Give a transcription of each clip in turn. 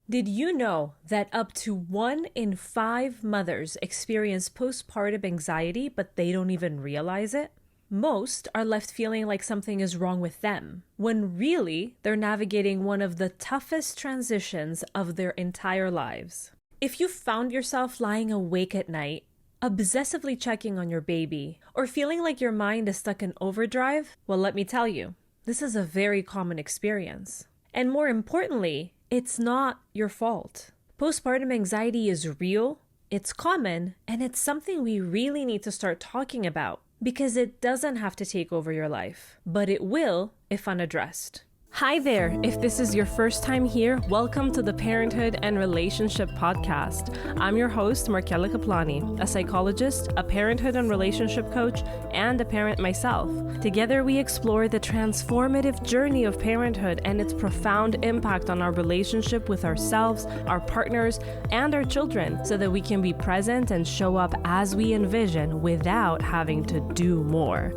Did you know that up to 1 in 5 mothers experience postpartum anxiety, but they don't even realize it? Most are left feeling like something is wrong with them, when really they're navigating one of the toughest transitions of their entire lives. If you found yourself lying awake at night, obsessively checking on your baby, or feeling like your mind is stuck in overdrive, well, let me tell you, this is a very common experience. And more importantly, it's not your fault. Postpartum anxiety is real, it's common, and it's something we really need to start talking about because it doesn't have to take over your life, but it will if unaddressed. Hi there. If this is your first time here, welcome to the Parenthood and Relationship Podcast. I'm your host, Markela Kaplani, a psychologist, a parenthood and relationship coach, and a parent myself. Together, we explore the transformative journey of parenthood and its profound impact on our relationship with ourselves, our partners, and our children so that we can be present and show up as we envision without having to do more.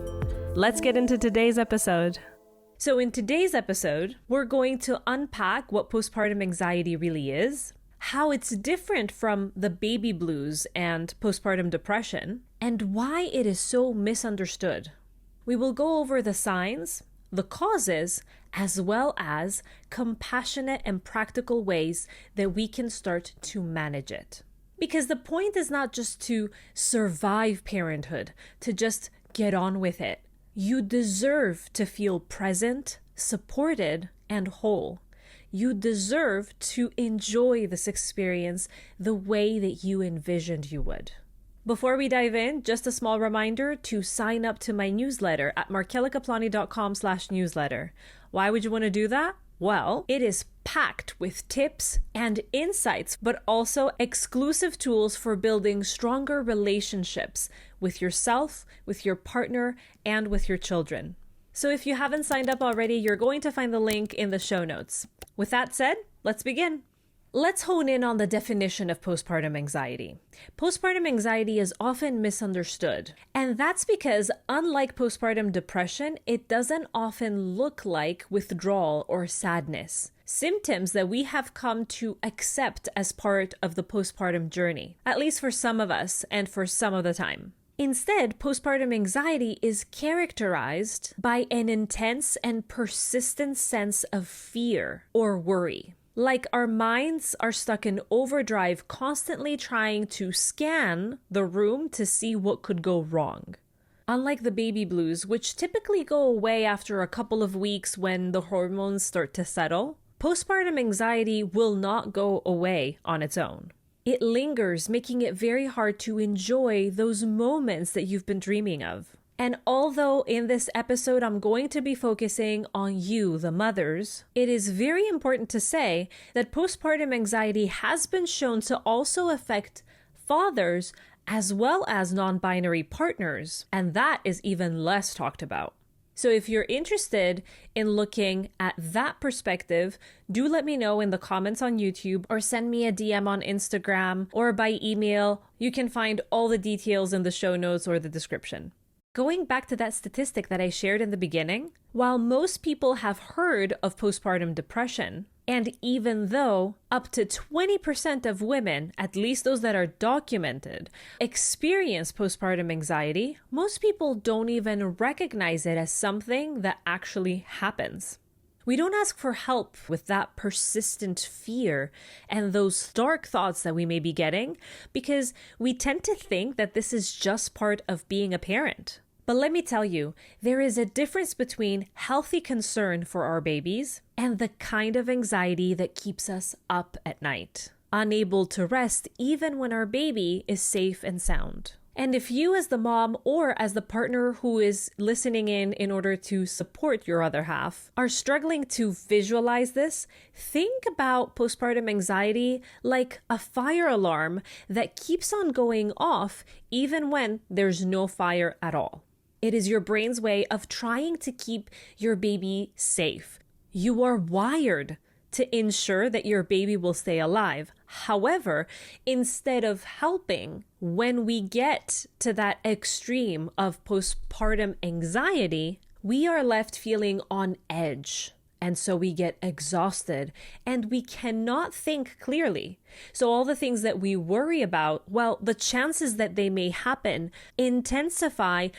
Let's get into today's episode. So in today's episode, we're going to unpack what postpartum anxiety really is, how it's different from the baby blues and postpartum depression, and why it is so misunderstood. We will go over the signs, the causes, as well as compassionate and practical ways that we can start to manage it. Because the point is not just to survive parenthood, to just get on with it. You deserve to feel present, supported, and whole. You deserve to enjoy this experience the way that you envisioned you would. Before we dive in, just a small reminder to sign up to my newsletter at markelakaplani.com/newsletter. Why would you want to do that? Well, it is packed with tips and insights, but also exclusive tools for building stronger relationships with yourself, with your partner, and with your children. So if you haven't signed up already, you're going to find the link in the show notes. With that said, let's begin. Let's hone in on the definition of postpartum anxiety. Postpartum anxiety is often misunderstood, and that's because unlike postpartum depression, it doesn't often look like withdrawal or sadness, symptoms that we have come to accept as part of the postpartum journey, at least for some of us and for some of the time. Instead, postpartum anxiety is characterized by an intense and persistent sense of fear or worry. Like our minds are stuck in overdrive, constantly trying to scan the room to see what could go wrong. Unlike the baby blues, which typically go away after a couple of weeks when the hormones start to settle, postpartum anxiety will not go away on its own. It lingers, making it very hard to enjoy those moments that you've been dreaming of. And although in this episode I'm going to be focusing on you, the mothers, it is very important to say that postpartum anxiety has been shown to also affect fathers as well as non-binary partners, and that is even less talked about. So if you're interested in looking at that perspective, do let me know in the comments on YouTube or send me a DM on Instagram or by email. You can find all the details in the show notes or the description. Going back to that statistic that I shared in the beginning, while most people have heard of postpartum depression, and even though up to 20% of women, at least those that are documented, experience postpartum anxiety, most people don't even recognize it as something that actually happens. We don't ask for help with that persistent fear and those dark thoughts that we may be getting because we tend to think that this is just part of being a parent. But let me tell you, there is a difference between healthy concern for our babies and the kind of anxiety that keeps us up at night, unable to rest even when our baby is safe and sound. And if you as the mom or as the partner who is listening in order to support your other half are struggling to visualize this, think about postpartum anxiety like a fire alarm that keeps on going off even when there's no fire at all. It is your brain's way of trying to keep your baby safe. You are wired to ensure that your baby will stay alive. However, instead of helping, when we get to that extreme of postpartum anxiety, we are left feeling on edge, And so we get exhausted and we cannot think clearly. So all the things that we worry about, well, the chances that they may happen intensify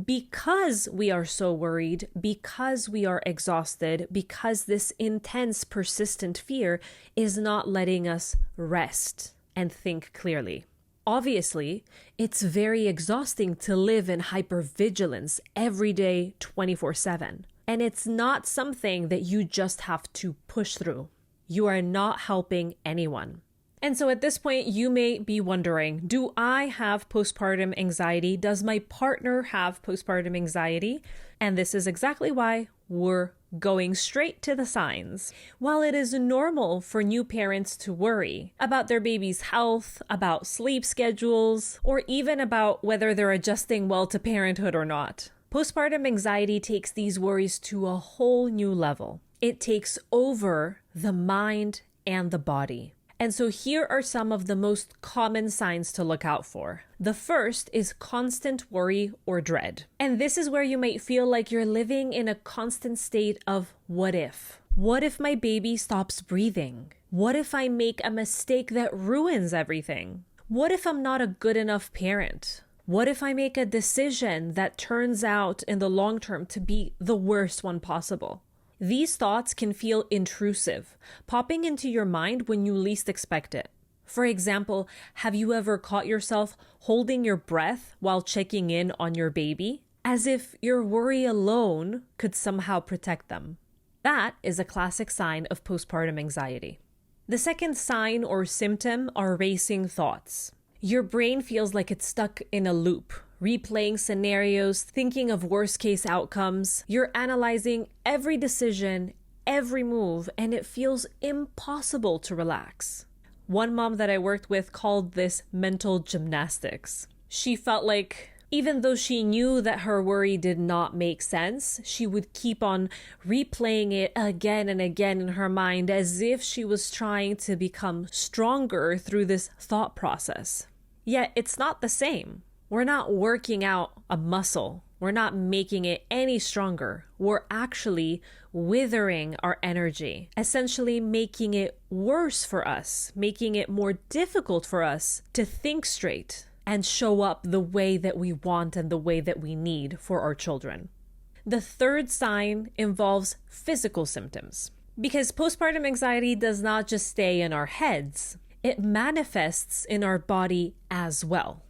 because we are so worried, because we are exhausted, because this intense, persistent fear is not letting us rest and think clearly. Obviously, it's very exhausting to live in hypervigilance every day, 24/7. And it's not something that you just have to push through. You are not helping anyone. And so at this point, you may be wondering, do I have postpartum anxiety? Does my partner have postpartum anxiety? And this is exactly why we're going straight to the signs. While it is normal for new parents to worry about their baby's health, about sleep schedules, or even about whether they're adjusting well to parenthood or not, postpartum anxiety takes these worries to a whole new level. It takes over the mind and the body. And so here are some of the most common signs to look out for. The first is constant worry or dread. And this is where you might feel like you're living in a constant state of what if? What if my baby stops breathing? What if I make a mistake that ruins everything? What if I'm not a good enough parent? What if I make a decision that turns out in the long term to be the worst one possible? These thoughts can feel intrusive, popping into your mind when you least expect it. For example, have you ever caught yourself holding your breath while checking in on your baby, as if your worry alone could somehow protect them? That is a classic sign of postpartum anxiety. The second sign or symptom are racing thoughts. Your brain feels like it's stuck in a loop, replaying scenarios, thinking of worst-case outcomes. You're analyzing every decision, every move, and it feels impossible to relax. One mom that I worked with called this mental gymnastics. She felt like even though she knew that her worry did not make sense, she would keep on replaying it again and again in her mind as if she was trying to become stronger through this thought process. Yet it's not the same. We're not working out a muscle. We're not making it any stronger. We're actually withering our energy, essentially making it worse for us, making it more difficult for us to think straight and show up the way that we want and the way that we need for our children. The third sign involves physical symptoms, because postpartum anxiety does not just stay in our heads. It manifests in our body as well.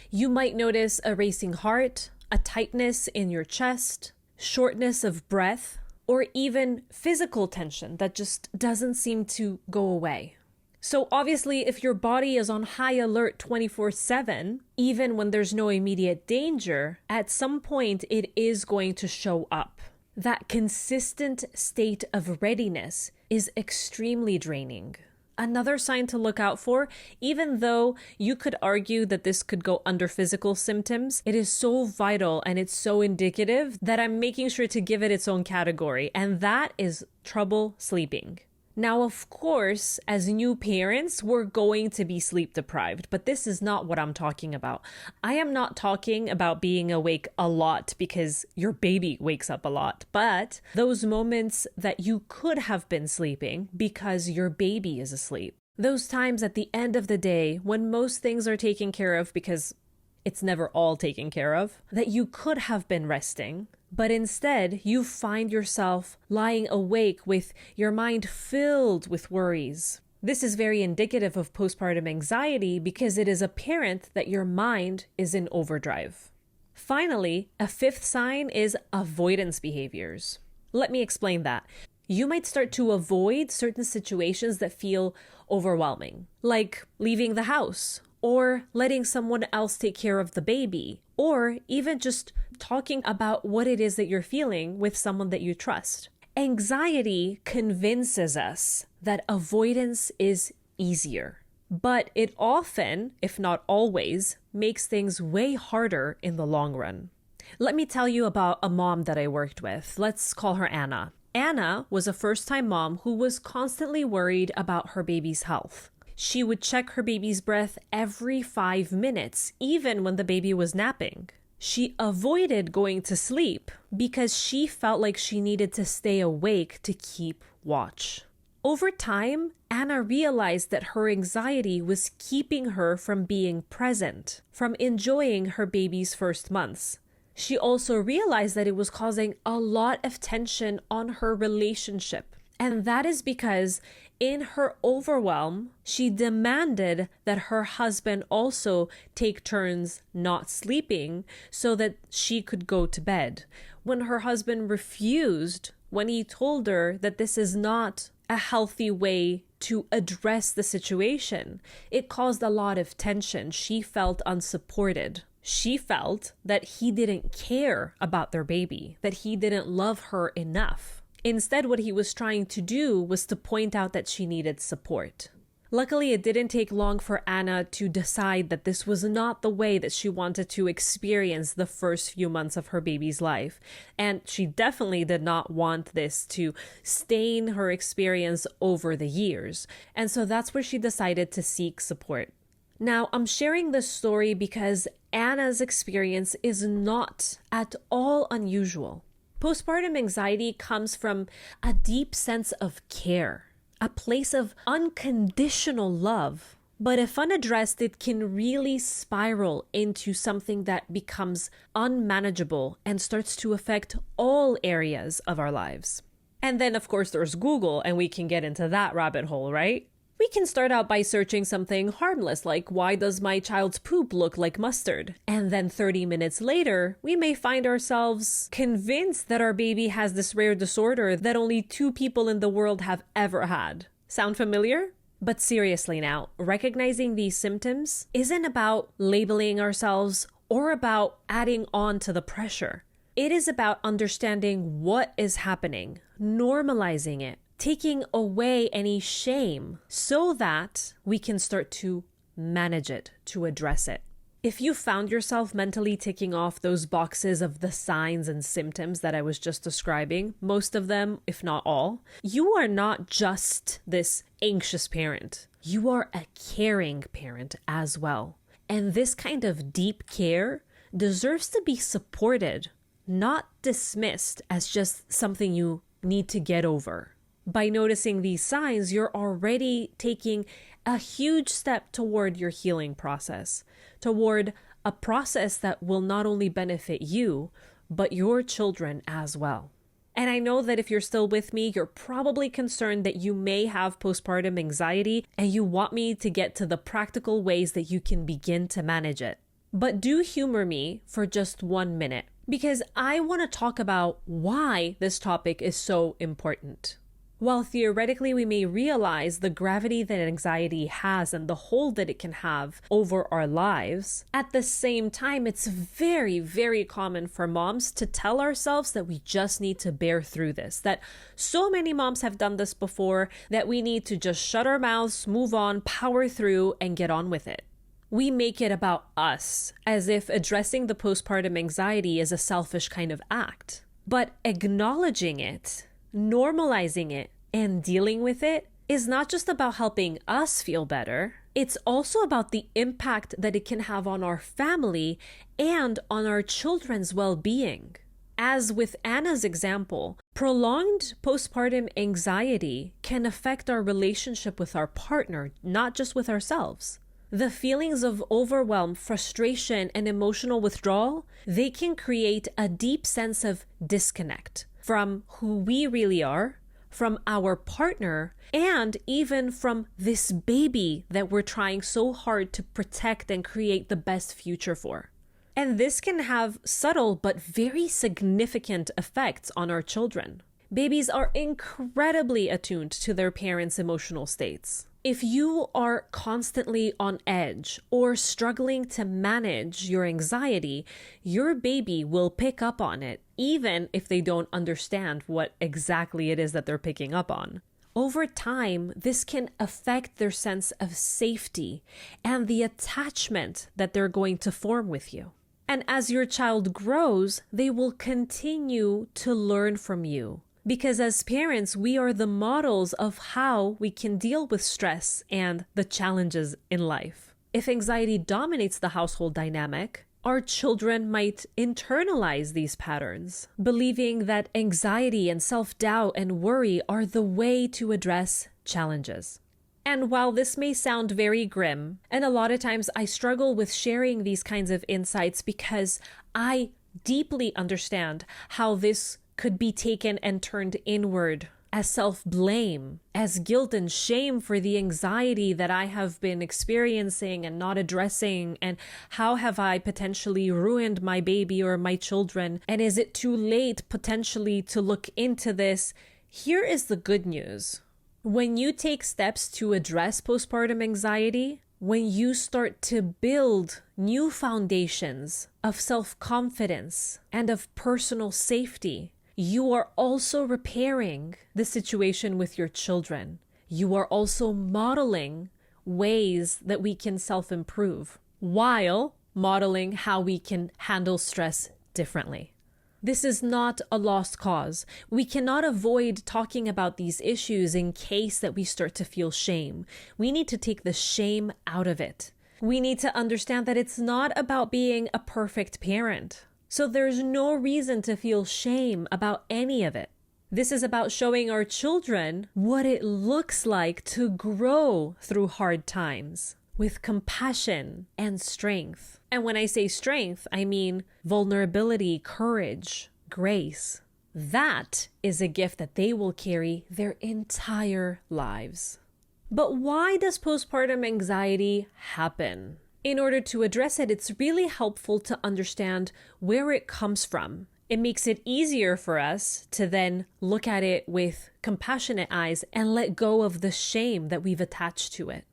You might notice a racing heart, a tightness in your chest, shortness of breath, or even physical tension that just doesn't seem to go away. So obviously, if your body is on high alert 24/7, even when there's no immediate danger, at some point it is going to show up. That consistent state of readiness is extremely draining. Another sign to look out for, even though you could argue that this could go under physical symptoms, it is so vital and it's so indicative that I'm making sure to give it its own category, and that is trouble sleeping. Now, of course, as new parents, we're going to be sleep deprived, but this is not what I'm talking about. I am not talking about being awake a lot because your baby wakes up a lot, but those moments that you could have been sleeping because your baby is asleep. Those times at the end of the day when most things are taken care of because it's never all taken care of, that you could have been resting, but instead you find yourself lying awake with your mind filled with worries. This is very indicative of postpartum anxiety because it is apparent that your mind is in overdrive. Finally, a fifth sign is avoidance behaviors. Let me explain that. You might start to avoid certain situations that feel overwhelming, like leaving the house, or letting someone else take care of the baby, or even just talking about what it is that you're feeling with someone that you trust. Anxiety convinces us that avoidance is easier, but it often, if not always, makes things way harder in the long run. Let me tell you about a mom that I worked with. Let's call her Anna. Anna was a first-time mom who was constantly worried about her baby's health. She would check her baby's breath every 5 minutes, even when the baby was napping. She avoided going to sleep because she felt like she needed to stay awake to keep watch. Over time, Anna realized that her anxiety was keeping her from being present, from enjoying her baby's first months. She also realized that it was causing a lot of tension on her relationship. And that is because in her overwhelm, she demanded that her husband also take turns not sleeping so that she could go to bed. When her husband refused, when he told her that this is not a healthy way to address the situation, it caused a lot of tension. She felt unsupported. She felt that he didn't care about their baby, that he didn't love her enough. Instead, what he was trying to do was to point out that she needed support. Luckily, it didn't take long for Anna to decide that this was not the way that she wanted to experience the first few months of her baby's life. And she definitely did not want this to stain her experience over the years. And so that's where she decided to seek support. Now, I'm sharing this story because Anna's experience is not at all unusual. Postpartum anxiety comes from a deep sense of care, a place of unconditional love. But if unaddressed, it can really spiral into something that becomes unmanageable and starts to affect all areas of our lives. And then, of course, there's Google, and we can get into that rabbit hole, right? We can start out by searching something harmless like, why does my child's poop look like mustard? And then 30 minutes later, we may find ourselves convinced that our baby has this rare disorder that only 2 people in the world have ever had. Sound familiar? But seriously now, recognizing these symptoms isn't about labeling ourselves or about adding on to the pressure. It is about understanding what is happening, normalizing it, taking away any shame so that we can start to manage it, to address it. If you found yourself mentally ticking off those boxes of the signs and symptoms that I was just describing, most of them, if not all, you are not just this anxious parent. You are a caring parent as well. And this kind of deep care deserves to be supported, not dismissed as just something you need to get over. By noticing these signs, you're already taking a huge step toward your healing process, toward a process that will not only benefit you, but your children as well. And I know that if you're still with me, you're probably concerned that you may have postpartum anxiety and you want me to get to the practical ways that you can begin to manage it. But do humor me for just 1 minute, because I want to talk about why this topic is so important. While theoretically we may realize the gravity that anxiety has and the hold that it can have over our lives, at the same time, it's very, very common for moms to tell ourselves that we just need to bear through this, that so many moms have done this before, that we need to just shut our mouths, move on, power through, and get on with it. We make it about us, as if addressing the postpartum anxiety is a selfish kind of act. But acknowledging it, normalizing it, and dealing with it is not just about helping us feel better. It's also about the impact that it can have on our family and on our children's well-being. As with Anna's example, prolonged postpartum anxiety can affect our relationship with our partner, not just with ourselves. The feelings of overwhelm, frustration, and emotional withdrawal, they can create a deep sense of disconnect from who we really are, from our partner, and even from this baby that we're trying so hard to protect and create the best future for. And this can have subtle but very significant effects on our children. Babies are incredibly attuned to their parents' emotional states. If you are constantly on edge or struggling to manage your anxiety, your baby will pick up on it, even if they don't understand what exactly it is that they're picking up on. Over time, this can affect their sense of safety and the attachment that they're going to form with you. And as your child grows, they will continue to learn from you. Because as parents, we are the models of how we can deal with stress and the challenges in life. If anxiety dominates the household dynamic, our children might internalize these patterns, believing that anxiety and self-doubt and worry are the way to address challenges. And while this may sound very grim, and a lot of times I struggle with sharing these kinds of insights because I deeply understand how this could be taken and turned inward as self-blame, as guilt and shame for the anxiety that I have been experiencing and not addressing, and how have I potentially ruined my baby or my children, and is it too late potentially to look into this? Here is the good news. When you take steps to address postpartum anxiety, when you start to build new foundations of self-confidence and of personal safety, you are also repairing the situation with your children. You are also modeling ways that we can self-improve while modeling how we can handle stress differently. This is not a lost cause. We cannot avoid talking about these issues in case that we start to feel shame. We need to take the shame out of it. We need to understand that it's not about being a perfect parent. So there's no reason to feel shame about any of it. This is about showing our children what it looks like to grow through hard times with compassion and strength. And when I say strength, I mean vulnerability, courage, grace. That is a gift that they will carry their entire lives. But why does postpartum anxiety happen? In order to address it, it's really helpful to understand where it comes from. It makes it easier for us to then look at it with compassionate eyes and let go of the shame that we've attached to it.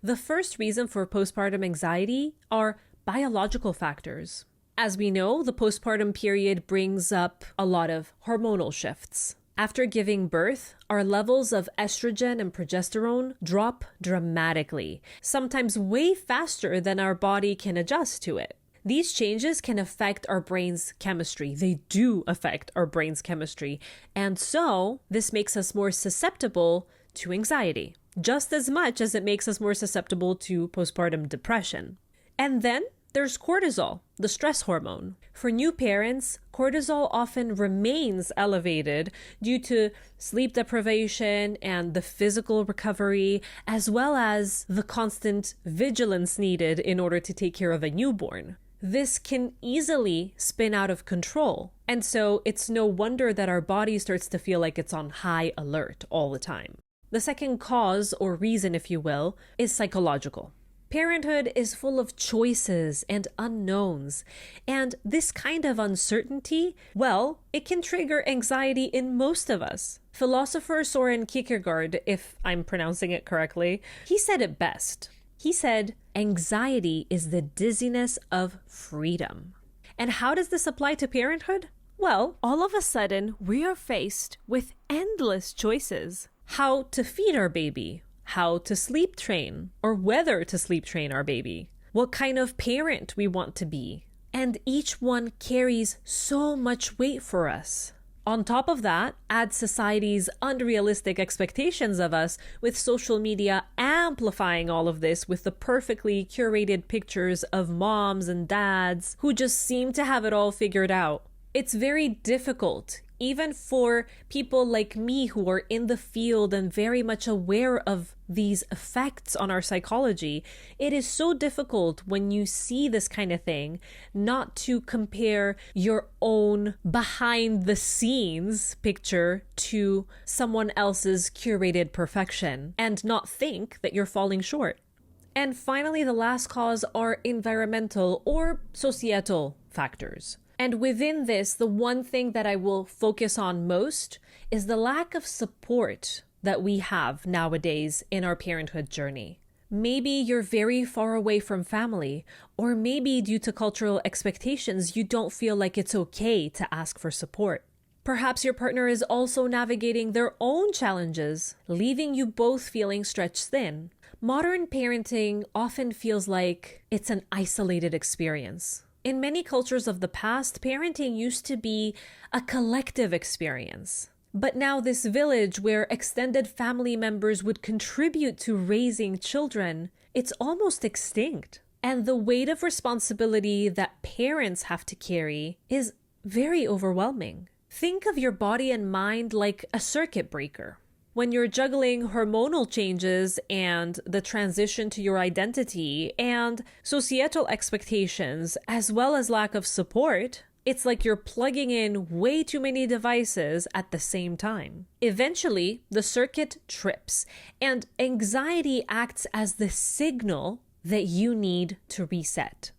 The first reason for postpartum anxiety are biological factors. As we know, the postpartum period brings up a lot of hormonal shifts. After giving birth, our levels of estrogen and progesterone drop dramatically, sometimes way faster than our body can adjust to it. These changes can affect our brain's chemistry. They do affect our brain's chemistry. And so this makes us more susceptible to anxiety, just as much as it makes us more susceptible to postpartum depression. And then there's cortisol, the stress hormone. For new parents, cortisol often remains elevated due to sleep deprivation and the physical recovery, as well as the constant vigilance needed in order to take care of a newborn. This can easily spin out of control. And so it's no wonder that our body starts to feel like it's on high alert all the time. The second cause, or reason if you will, is psychological. Parenthood is full of choices and unknowns, and this kind of uncertainty, well, it can trigger anxiety in most of us. Philosopher Soren Kierkegaard, if I'm pronouncing it correctly, he said it best. He said, "Anxiety is the dizziness of freedom." And how does this apply to parenthood? Well, all of a sudden, we are faced with endless choices. How to feed our baby, how to sleep train, or whether to sleep train our baby, what kind of parent we want to be. And each one carries so much weight for us. On top of that, add society's unrealistic expectations of us, with social media amplifying all of this with the perfectly curated pictures of moms and dads who just seem to have it all figured out. It's very difficult, even for people like me who are in the field and very much aware of these effects on our psychology. It is so difficult when you see this kind of thing not to compare your own behind the scenes picture to someone else's curated perfection and not think that you're falling short. And finally, the last cause are environmental or societal factors. And within this, the one thing that I will focus on most is the lack of support that we have nowadays in our parenthood journey. Maybe you're very far away from family, or maybe due to cultural expectations, you don't feel like it's okay to ask for support. Perhaps your partner is also navigating their own challenges, leaving you both feeling stretched thin. Modern parenting often feels like it's an isolated experience. In many cultures of the past, parenting used to be a collective experience. But now this village where extended family members would contribute to raising children, it's almost extinct. And the weight of responsibility that parents have to carry is very overwhelming. Think of your body and mind like a circuit breaker. When you're juggling hormonal changes and the transition to your identity and societal expectations, as well as lack of support, it's like you're plugging in way too many devices at the same time. Eventually, the circuit trips, and anxiety acts as the signal that you need to reset.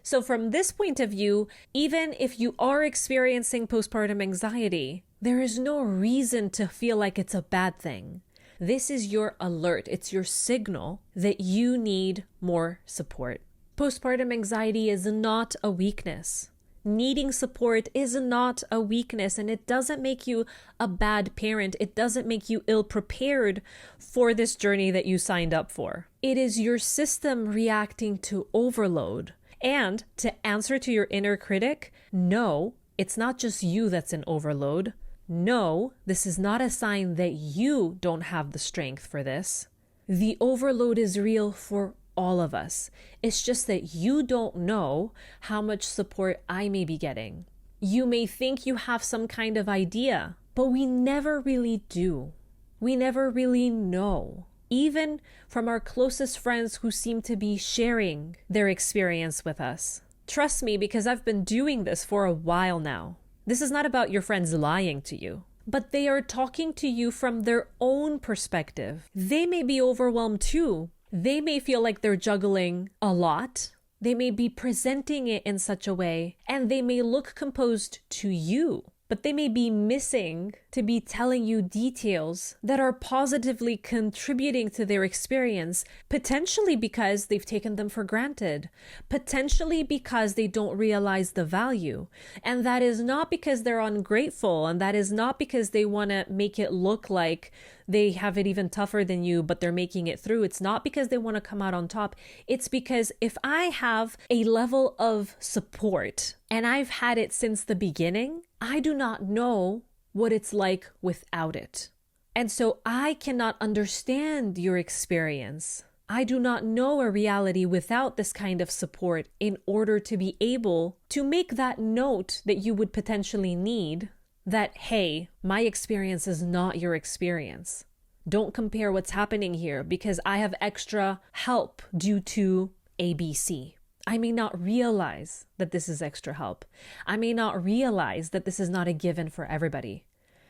So from this point of view, even if you are experiencing postpartum anxiety, there is no reason to feel like it's a bad thing. This is your alert. It's your signal that you need more support. Postpartum anxiety is not a weakness. Needing support is not a weakness, and it doesn't make you a bad parent. It doesn't make you ill-prepared for this journey that you signed up for. It is your system reacting to overload. And to answer to your inner critic, no, it's not just you that's in overload. No, this is not a sign that you don't have the strength for this. The overload is real for all of us. It's just that you don't know how much support I may be getting. You may think you have some kind of idea, but we never really do. We never really know. Even from our closest friends who seem to be sharing their experience with us. Trust me, because I've been doing this for a while now. This is not about your friends lying to you, but they are talking to you from their own perspective. They may be overwhelmed too. They may feel like they're juggling a lot. They may be presenting it in such a way, and they may look composed to you, but they may be missing to be telling you details that are positively contributing to their experience, potentially because they've taken them for granted, potentially because they don't realize the value. And that is not because they're ungrateful, and that is not because they want to make it look like they have it even tougher than you, but they're making it through. It's not because they want to come out on top. It's because if I have a level of support and I've had it since the beginning, I do not know what it's like without it. And so I cannot understand your experience. I do not know a reality without this kind of support in order to be able to make that note that you would potentially need that, hey, my experience is not your experience. Don't compare what's happening here because I have extra help due to ABC. I may not realize that this is extra help. I may not realize that this is not a given for everybody.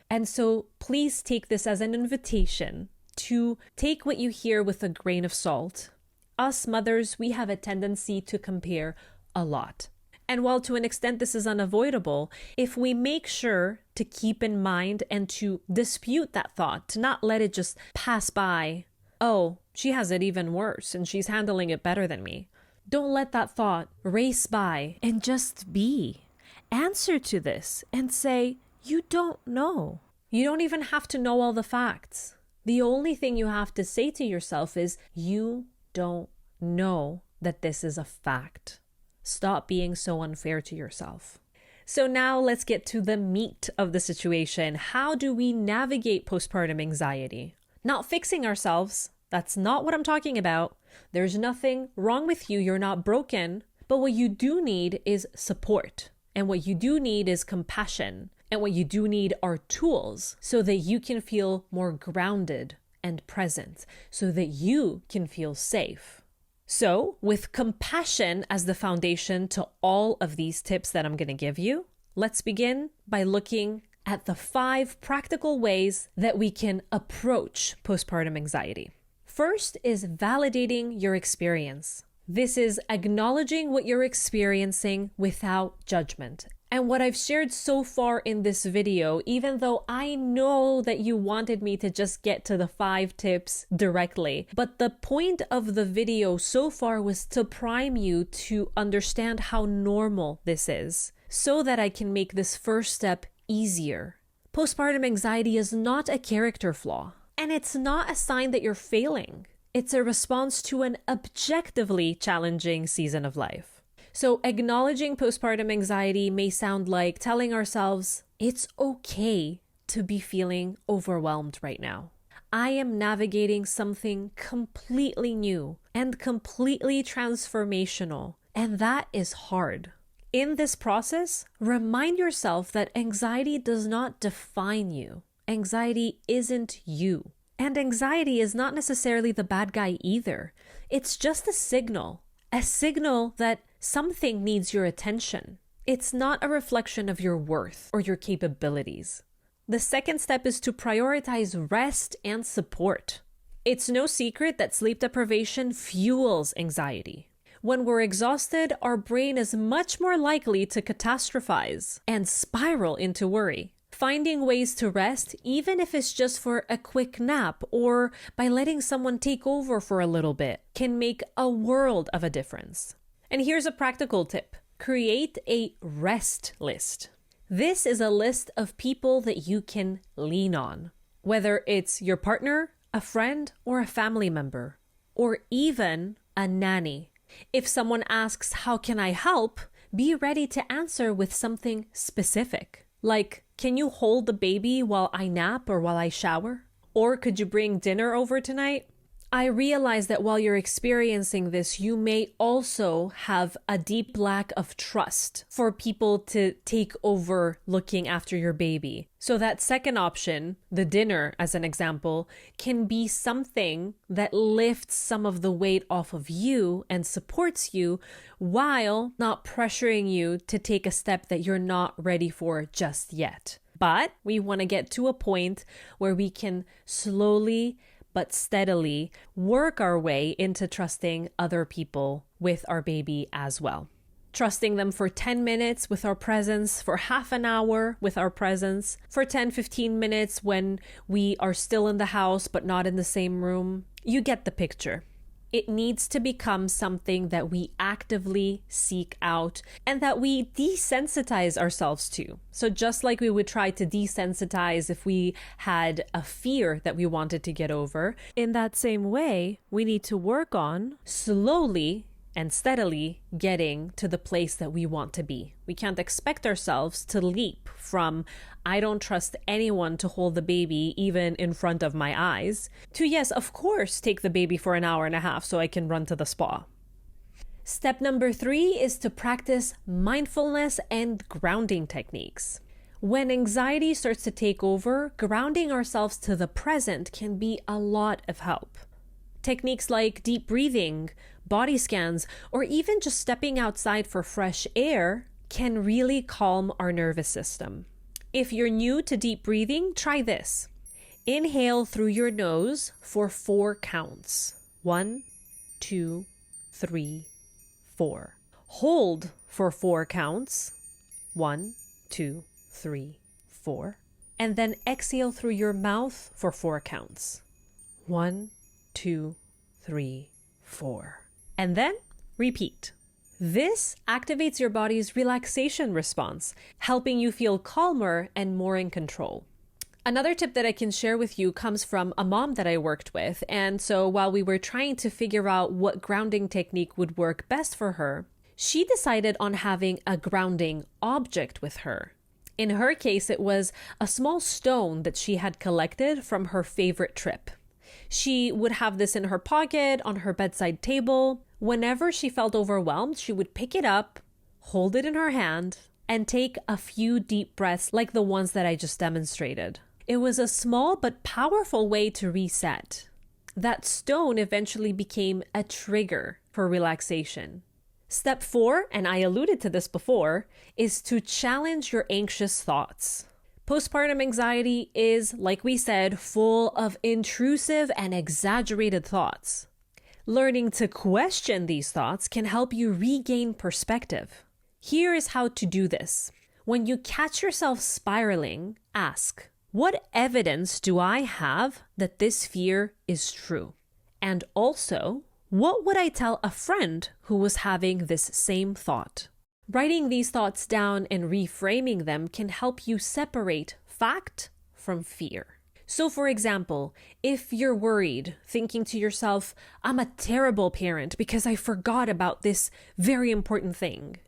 And so please take this as an invitation to take what you hear with a grain of salt. Us mothers, we have a tendency to compare a lot. And while to an extent this is unavoidable, if we make sure to keep in mind and to dispute that thought, to not let it just pass by, oh, she has it even worse and she's handling it better than me. Don't let that thought race by and just be. Answer to this and say, you don't know. You don't even have to know all the facts. The only thing you have to say to yourself is, you don't know that this is a fact. Stop being so unfair to yourself. So now let's get to the meat of the situation. How do we navigate postpartum anxiety? Not fixing ourselves. That's not what I'm talking about. There's nothing wrong with you. You're not broken. But what you do need is support. And what you do need is compassion. And what you do need are tools so that you can feel more grounded and present, so that you can feel safe. So, with compassion as the foundation to all of these tips that I'm going to give you, let's begin by looking at the 5 practical ways that we can approach postpartum anxiety. First is validating your experience. This is acknowledging what you're experiencing without judgment. And what I've shared so far in this video, even though I know that you wanted me to just get to the 5 tips directly, but the point of the video so far was to prime you to understand how normal this is, so that I can make this first step easier. Postpartum anxiety is not a character flaw, and it's not a sign that you're failing. It's a response to an objectively challenging season of life. So acknowledging postpartum anxiety may sound like telling ourselves, it's okay to be feeling overwhelmed right now. I am navigating something completely new and completely transformational, and that is hard. In this process, remind yourself that anxiety does not define you. Anxiety isn't you. And anxiety is not necessarily the bad guy either. It's just a signal that something needs your attention. It's not a reflection of your worth or your capabilities. The second step is to prioritize rest and support. It's no secret that sleep deprivation fuels anxiety. When we're exhausted, our brain is much more likely to catastrophize and spiral into worry. Finding ways to rest, even if it's just for a quick nap or by letting someone take over for a little bit, can make a world of a difference. And here's a practical tip. Create a rest list. This is a list of people that you can lean on, whether it's your partner, a friend, or a family member, or even a nanny. If someone asks, "How can I help?" be ready to answer with something specific. Like, "Can you hold the baby while I nap or while I shower?" Or, "Could you bring dinner over tonight?" I realize that while you're experiencing this, you may also have a deep lack of trust for people to take over looking after your baby. So that second option, the dinner as an example, can be something that lifts some of the weight off of you and supports you while not pressuring you to take a step that you're not ready for just yet. But we want to get to a point where we can slowly but steadily work our way into trusting other people with our baby as well. Trusting them for 10 minutes with our presence, for half an hour with our presence, for 10-15 minutes when we are still in the house but not in the same room. You get the picture. It needs to become something that we actively seek out and that we desensitize ourselves to. So just like we would try to desensitize if we had a fear that we wanted to get over, in that same way, we need to work on slowly and steadily getting to the place that we want to be. We can't expect ourselves to leap from "I don't trust anyone to hold the baby even in front of my eyes" to "yes, of course, take the baby for an hour and a half so I can run to the spa." Step number 3 is to practice mindfulness and grounding techniques. When anxiety starts to take over, grounding ourselves to the present can be a lot of help. Techniques like deep breathing, body scans, or even just stepping outside for fresh air can really calm our nervous system. If you're new to deep breathing, try this. Inhale through your nose for 4 counts. 1, 2, 3, 4. Hold for 4 counts. 1, 2, 3, 4. And then exhale through your mouth for 4 counts. 1, 2, 3, 4. And then repeat. This activates your body's relaxation response, helping you feel calmer and more in control. Another tip that I can share with you comes from a mom that I worked with. And so while we were trying to figure out what grounding technique would work best for her, she decided on having a grounding object with her. In her case, it was a small stone that she had collected from her favorite trip. She would have this in her pocket, on her bedside table. Whenever she felt overwhelmed, she would pick it up, hold it in her hand, and take a few deep breaths like the ones that I just demonstrated. It was a small but powerful way to reset. That stone eventually became a trigger for relaxation. Step 4, and I alluded to this before, is to challenge your anxious thoughts. Postpartum anxiety is, like we said, full of intrusive and exaggerated thoughts. Learning to question these thoughts can help you regain perspective. Here is how to do this. When you catch yourself spiraling, ask, what evidence do I have that this fear is true? And also, what would I tell a friend who was having this same thought? Writing these thoughts down and reframing them can help you separate fact from fear. So for example, if you're worried, thinking to yourself, I'm a terrible parent because I forgot about this very important thing,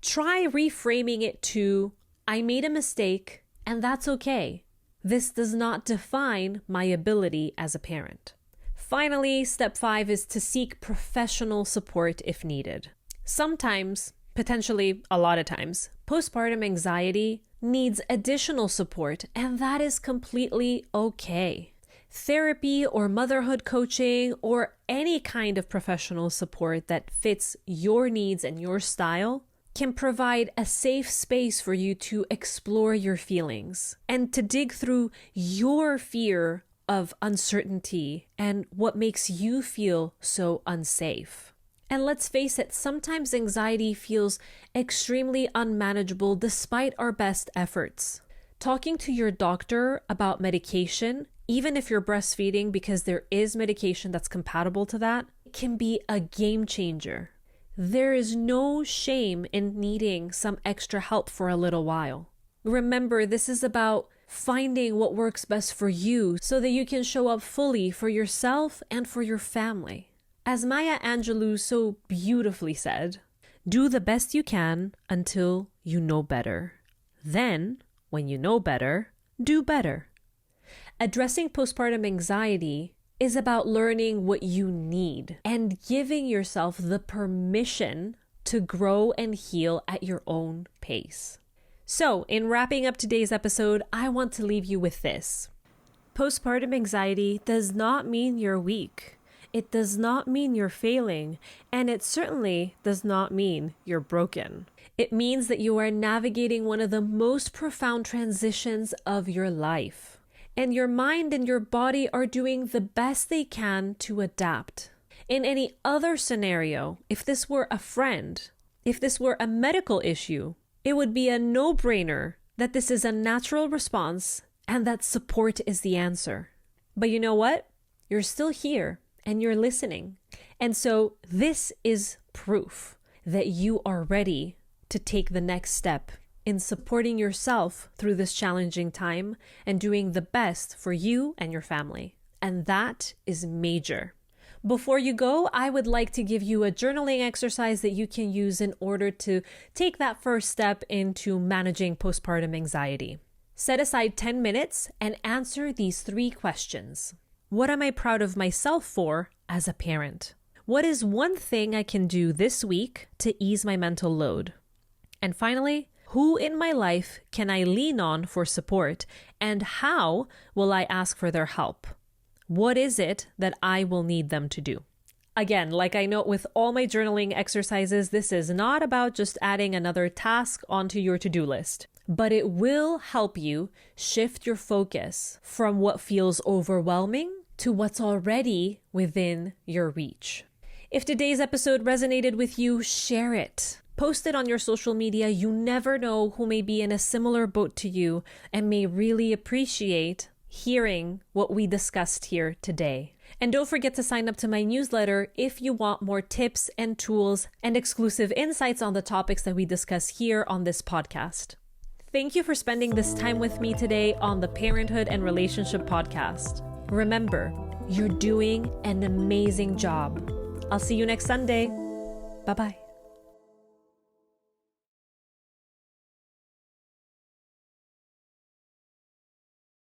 try reframing it to, I made a mistake and that's okay. This does not define my ability as a parent. Finally, step 5 is to seek professional support if needed. Sometimes, potentially a lot of times, postpartum anxiety needs additional support, and that is completely okay. Therapy or motherhood coaching or any kind of professional support that fits your needs and your style can provide a safe space for you to explore your feelings and to dig through your fear of uncertainty and what makes you feel so unsafe. And let's face it, sometimes anxiety feels extremely unmanageable despite our best efforts. Talking to your doctor about medication, even if you're breastfeeding, because there is medication that's compatible to that, can be a game changer. There is no shame in needing some extra help for a little while. Remember, this is about finding what works best for you so that you can show up fully for yourself and for your family. As Maya Angelou so beautifully said, do the best you can until you know better. Then, when you know better, do better. Addressing postpartum anxiety is about learning what you need and giving yourself the permission to grow and heal at your own pace. So, in wrapping up today's episode, I want to leave you with this. Postpartum anxiety does not mean you're weak. It does not mean you're failing, and it certainly does not mean you're broken. It means that you are navigating one of the most profound transitions of your life, and your mind and your body are doing the best they can to adapt. In any other scenario, if this were a friend, if this were a medical issue, it would be a no-brainer that this is a natural response and that support is the answer. But you know what? You're still here and you're listening. And so this is proof that you are ready to take the next step in supporting yourself through this challenging time and doing the best for you and your family. And that is major. Before you go, I would like to give you a journaling exercise that you can use in order to take that first step into managing postpartum anxiety. Set aside 10 minutes and answer these 3 questions. What am I proud of myself for as a parent? What is one thing I can do this week to ease my mental load? And finally, who in my life can I lean on for support, and how will I ask for their help? What is it that I will need them to do? Again, like I note with all my journaling exercises, this is not about just adding another task onto your to-do list, but it will help you shift your focus from what feels overwhelming to what's already within your reach. If today's episode resonated with you, share it. Post it on your social media. You never know who may be in a similar boat to you and may really appreciate hearing what we discussed here today. And don't forget to sign up to my newsletter if you want more tips and tools and exclusive insights on the topics that we discuss here on this podcast. Thank you for spending this time with me today on the Parenthood and Relationship Podcast. Remember, you're doing an amazing job. I'll see you next Sunday. Bye-bye.